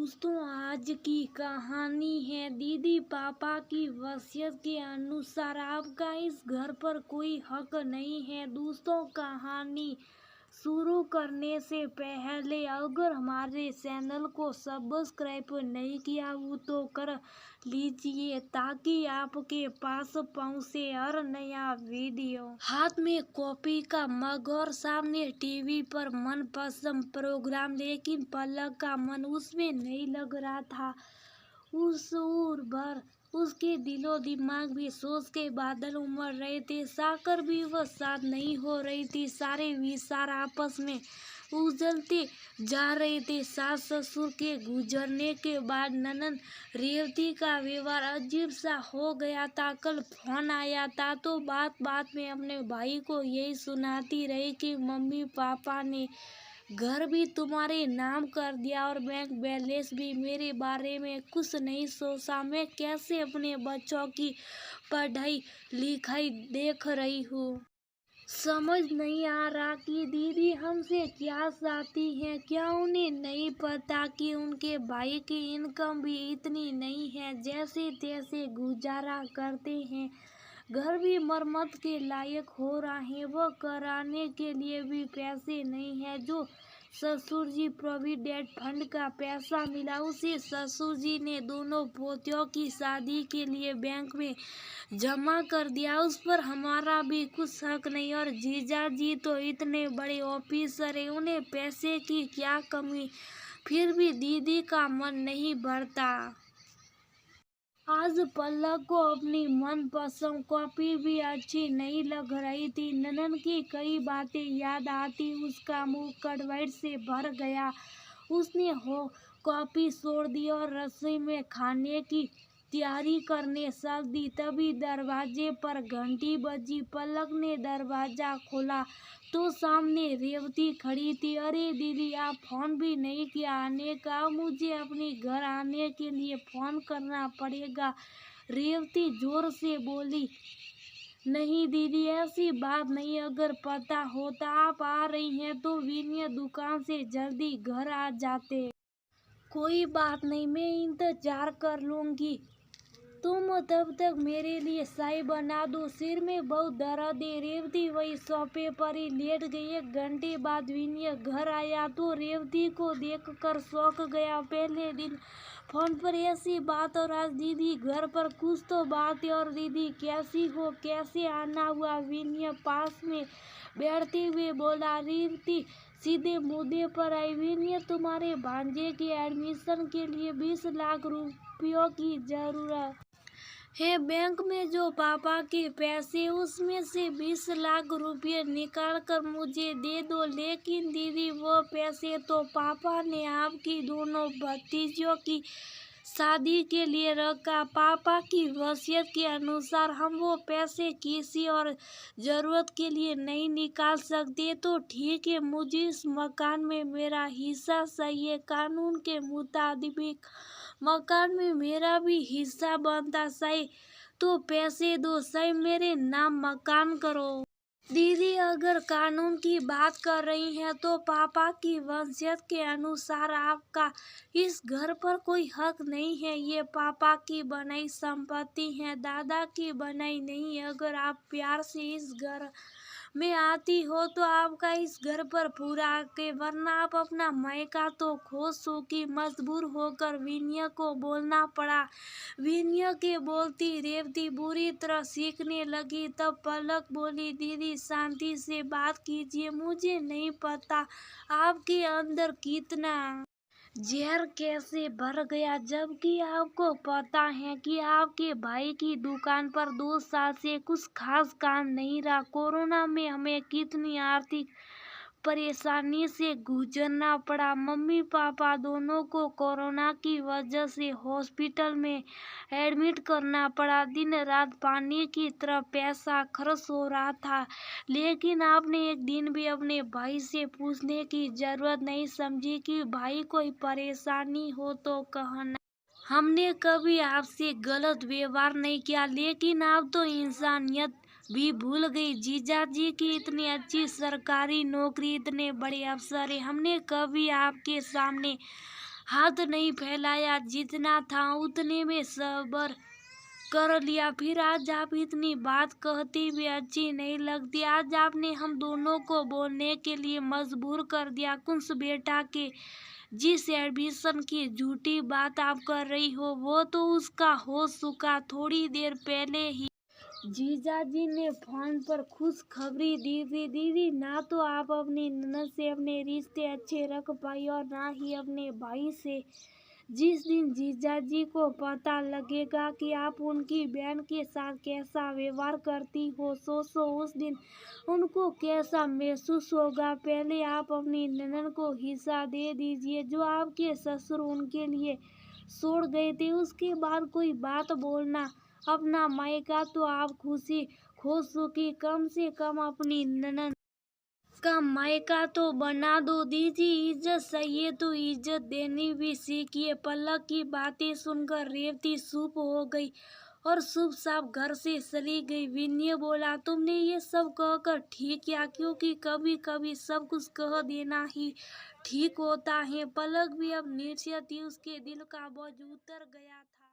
दोस्तों, आज की कहानी है दीदी पापा की वसीयत के अनुसार आपका इस घर पर कोई हक नहीं है। दोस्तों, कहानी शुरू करने से पहले अगर हमारे चैनल को सब्सक्राइब नहीं किया हो तो कर लीजिए ताकि आपके पास पहुंचे हर नया वीडियो। हाथ में कॉफी का मग और सामने टीवी पर मनपसंद प्रोग्राम, लेकिन पलक का मन उसमें नहीं लग रहा था। उस उर भर उसके दिलो दिमाग भी सोच के बादल उमड़ रहे थे। साकर भी वह साथ नहीं हो रही थी। सारे विचार आपस में उजलते जा रहे थे। सास ससुर के गुजरने के बाद ननद रेवती का व्यवहार अजीब सा हो गया था। कल फोन आया था तो बात बात में अपने भाई को यही सुनाती रही कि मम्मी पापा ने घर भी तुम्हारे नाम कर दिया और बैंक बैलेंस भी। मेरे बारे में कुछ नहीं सोचा। मैं कैसे अपने बच्चों की पढ़ाई लिखाई देख रही हूँ। समझ नहीं आ रहा कि दीदी हमसे क्या चाहती हैं। क्या उन्हें नहीं पता कि उनके भाई की इनकम भी इतनी नहीं है, जैसे तैसे गुजारा करते हैं। घर भी मरम्मत के लायक हो रहा है, वह कराने के लिए भी पैसे नहीं है। जो ससुर जी प्रोविडेंट फंड का पैसा मिला उसे ससुर जी ने दोनों पोतियों की शादी के लिए बैंक में जमा कर दिया। उस पर हमारा भी कुछ हक नहीं। और जीजा जी तो इतने बड़े ऑफिसर है, उन्हें पैसे की क्या कमी। फिर भी दीदी का मन नहीं भरता। आज पल्लव को अपनी मनपसंद कॉफी भी अच्छी नहीं लग रही थी। ननद की कई बातें याद आती उसका मुंह कड़वाहट से भर गया। उसने कॉफी छोड़ दी और रसोई में खाने की तैयारी करने चल दी। तभी दरवाजे पर घंटी बजी। पलक ने दरवाजा खोला तो सामने रेवती खड़ी थी। अरे दीदी, आप फोन भी नहीं किया आने का। मुझे अपने घर आने के लिए फोन करना पड़ेगा, रेवती जोर से बोली। नहीं दीदी, ऐसी बात नहीं। अगर पता होता आप आ रही हैं तो विनय दुकान से जल्दी घर आ जाते। कोई बात नहीं, मैं इंतजार कर लूंगी। तुम तब तक मेरे लिए चाय बना दो, सिर में बहुत दर्द है। रेवती वही सोफे पर ही लेट गई। 1 घंटे बाद विनय घर आया तो रेवती को देखकर चौंक गया। पहले दिन फोन पर ऐसी बात और आज दीदी घर पर। कुछ तो बात है। और दीदी कैसी हो, कैसे आना हुआ? विनय पास में बैठते हुए बोला। रेवती सीधे मुद्दे पर आई। विनय, तुम्हारे भांजे के एडमिशन के लिए 20 लाख रुपयों की जरूरत है। बैंक में जो पापा के पैसे उसमें से 20 लाख रुपए निकाल कर मुझे दे दो। लेकिन दीदी, वो पैसे तो पापा ने आपकी दोनों भतीजों की शादी के लिए रखा। पापा की वसीयत के अनुसार हम वो पैसे किसी और जरूरत के लिए नहीं निकाल सकते। तो ठीक है, मुझे इस मकान में मेरा हिस्सा चाहिए। कानून के मुताबिक मकान में मेरा भी हिस्सा बनता। सही तो पैसे दो, सही मेरे नाम मकान करो। दीदी, अगर कानून की बात कर रही हैं तो पापा की वसीयत के अनुसार आपका इस घर पर कोई हक नहीं है। ये पापा की बनाई संपत्ति है, दादा की बनाई नहीं। अगर आप प्यार से इस घर में आती हो तो आपका इस घर पर पूरा हक है, वरना आप अपना मायका तो खो चुकी। मजबूर होकर विनय को बोलना पड़ा। विनय के बोलती रेवती बुरी तरह सीखने लगी। तब पलक बोली, दीदी शांति से बात कीजिए। मुझे नहीं पता आपके अंदर कितना जहर कैसे भर गया, जबकि आपको पता है कि आपके भाई की दुकान पर 2 साल से कुछ खास काम नहीं रहा। कोरोना में हमें कितनी आर्थिक परेशानी से गुजरना पड़ा। मम्मी पापा दोनों को कोरोना की वजह से हॉस्पिटल में एडमिट करना पड़ा। दिन रात पानी की तरह पैसा खर्च हो रहा था, लेकिन आपने एक दिन भी अपने भाई से पूछने की जरूरत नहीं समझी कि भाई कोई परेशानी हो तो कहना। हमने कभी आपसे गलत व्यवहार नहीं किया, लेकिन आप तो इंसानियत भी भूल गई। जीजा जी की इतनी अच्छी सरकारी नौकरी, इतने बड़े अफसर है, हमने कभी आपके सामने हाथ नहीं फैलाया, जितना था उतने में सब्र कर लिया। फिर आज आप इतनी बात कहती भी अच्छी नहीं लगती। आज आपने हम दोनों को बोलने के लिए मजबूर कर दिया। कुछ बेटा के जिस एडमिशन की झूठी बात आप कर रही हो वो तो उसका हो चुका थोड़ी देर पहले ही। जीजाजी ने फोन पर खुशखबरी दी थी। दीदी, ना तो आप अपनी ननद से अपने रिश्ते अच्छे रख पाई और ना ही अपने भाई से। जिस दिन जीजाजी को पता लगेगा कि आप उनकी बहन के साथ कैसा व्यवहार करती हो, सोचो उस दिन उनको कैसा महसूस होगा। पहले आप अपनी ननद को हिस्सा दे दीजिए जो आपके ससुर उनके लिए छोड़ गए थे। उसके बाद कोई बात बोलना। अपना मायका तो आप खुशी खो चुकी, कम से कम अपनी ननद का मायका तो बना दो। दीदी, इज्जत चाहिए तो इज्जत देनी भी सीखिए। पलक की बातें सुनकर रेवती चुप हो गई और चुपचाप घर से चली गई। विनय बोला, तुमने ये सब कहकर ठीक किया, क्योंकि कभी कभी सब कुछ कह देना ही ठीक होता है। पलक भी अब निर्दयी थी, उसके दिल का बोझ उतर गया था।